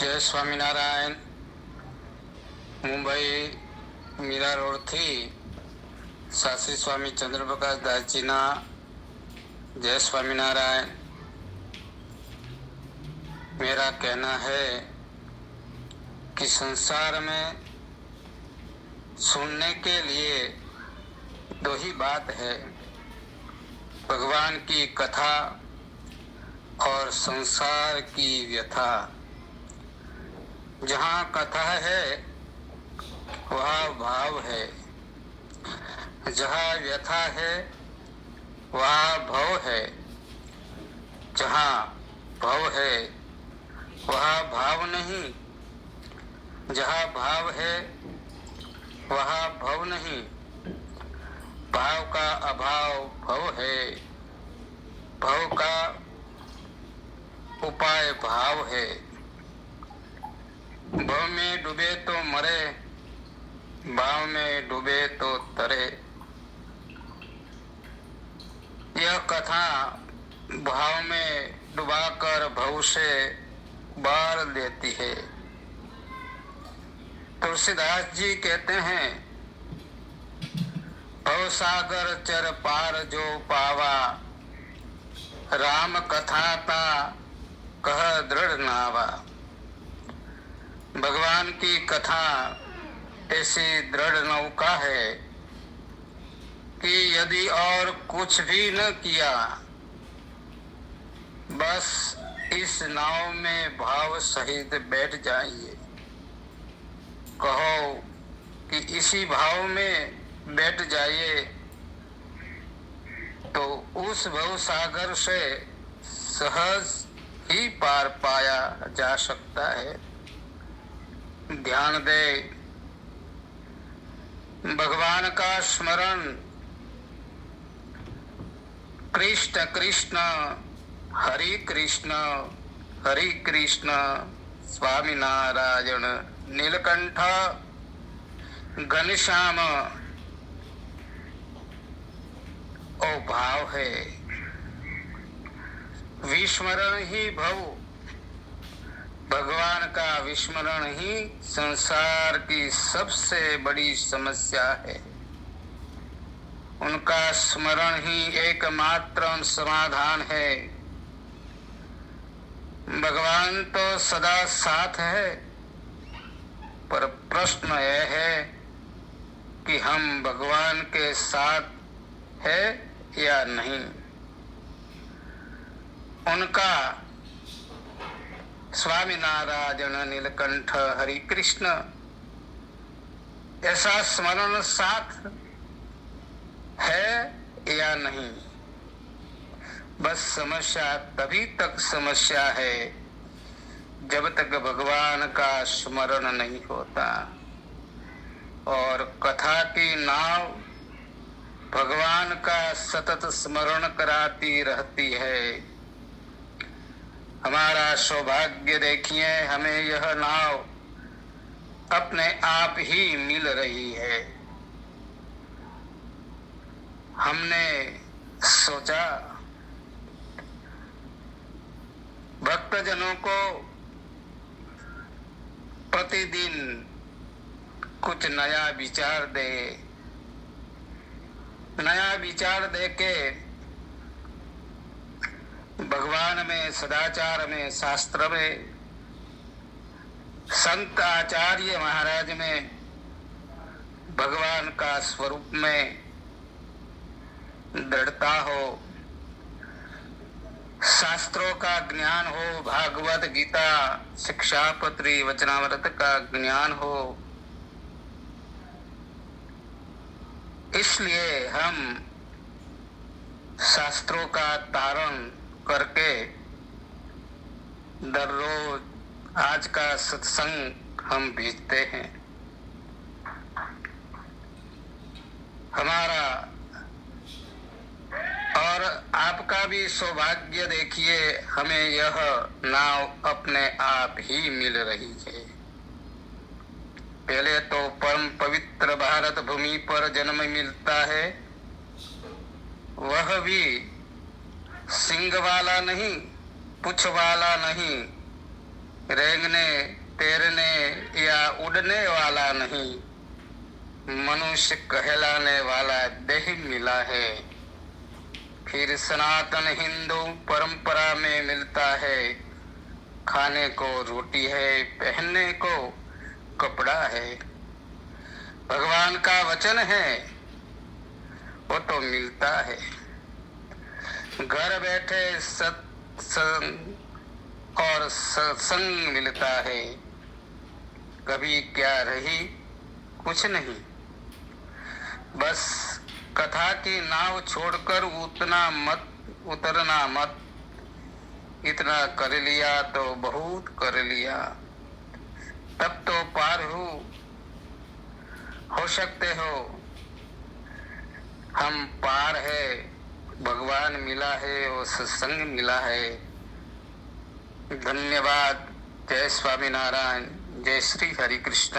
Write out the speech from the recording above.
જય સ્વામિનારાયણ. મુંબઈ મીરા રોડથી શાસ્ત્રી स्वामी चंद्रप्रकाश दास जी ना जय स्वामीनारायण. मेरा कहना है कि संसार में सुनने के लिए दो ही बात है, भगवान की कथा और संसार की व्यथा. जहाँ कथा है वहाँ भाव है, जहाँ व्यथा है वहाँ भव है, जहाँ भव है वहाँ भाव नहीं, जहाँ भाव है वहाँ भव नहीं. भाव का अभाव भव है, भव का उपाय भाव है. भव में डूबे तो मरे, भाव में डूबे तो तरे. यह कथा भाव में डुबाकर भव से बार देती है. तुलसीदास जी कहते हैं, भव सागर चर पार जो पावा, राम कथा ता कह दृढ़ नावा. भगवान की कथा ऐसी दृढ़ नौका है कि यदि और कुछ भी न किया, बस इस नाव में भाव सहित बैठ जाइए. कहो कि इसी भाव में बैठ जाइए तो उस भव सागर से सहज ही पार पाया जा सकता है. ध्यान दे, भगवान का स्मरण कृष्ण कृष्ण हरि कृष्ण हरि कृष्ण स्वामी नारायण नीलकंठ घनश्याम ओ भाव है. विस्मरण ही भव, भगवान का विस्मरण ही संसार की सबसे बड़ी समस्या है. उनका स्मरण ही एकमात्र समाधान है. भगवान तो सदा साथ है, पर प्रश्न यह है कि हम भगवान के साथ है या नहीं. उनका स्वामी नारायण नीलकंठ हरि कृष्ण ऐसा स्मरण साथ है या नहीं. बस समस्या तभी तक समस्या है जब तक भगवान का स्मरण नहीं होता. और कथा की नाव भगवान का सतत स्मरण कराती रहती है. हमारा सौभाग्य देखिए, हमें यह नाव अपने आप ही मिल रही है. हमने सोचा भक्तजनों को प्रतिदिन कुछ नया विचार दे, नया विचार दे के भगवान में, सदाचार में, शास्त्र में, संत आचार्य महाराज में, भगवान का स्वरूप में दृढ़ता हो, शास्त्रों का ज्ञान हो, भागवत गीता शिक्षापत्री वचनामृत का ज्ञान हो. इसलिए हम शास्त्रों का तारण करके दररोज आज का सत्संग हम भेजते हैं. हमारा और आपका भी सौभाग्य देखिए, हमें यह नाव अपने आप ही मिल रही है. पहले तो परम पवित्र भारत भूमि पर जन्म मिलता है, वह भी सिंग वाला नहीं, पुछ वाला नहीं, रेंगने तैरने या उड़ने वाला नहीं, मनुष्य कहलाने वाला देह मिला है। फिर सनातन हिंदू परंपरा में मिलता है, खाने को रोटी है, पहनने को कपड़ा है। भगवान का वचन है वो तो मिलता है। घर बैठे सत्संग और सत्संग मिलता है। कभी क्या रही कुछ नहीं, बस कथा की नाव छोड़कर उतरना मत। इतना कर लिया तो बहुत कर लिया, तब तो पार हो सकते हो। हम पार है, भगवान मिला है और सत्संग मिला है। धन्यवाद। जय स्वामीनारायण। जय श्री हरि कृष्ण।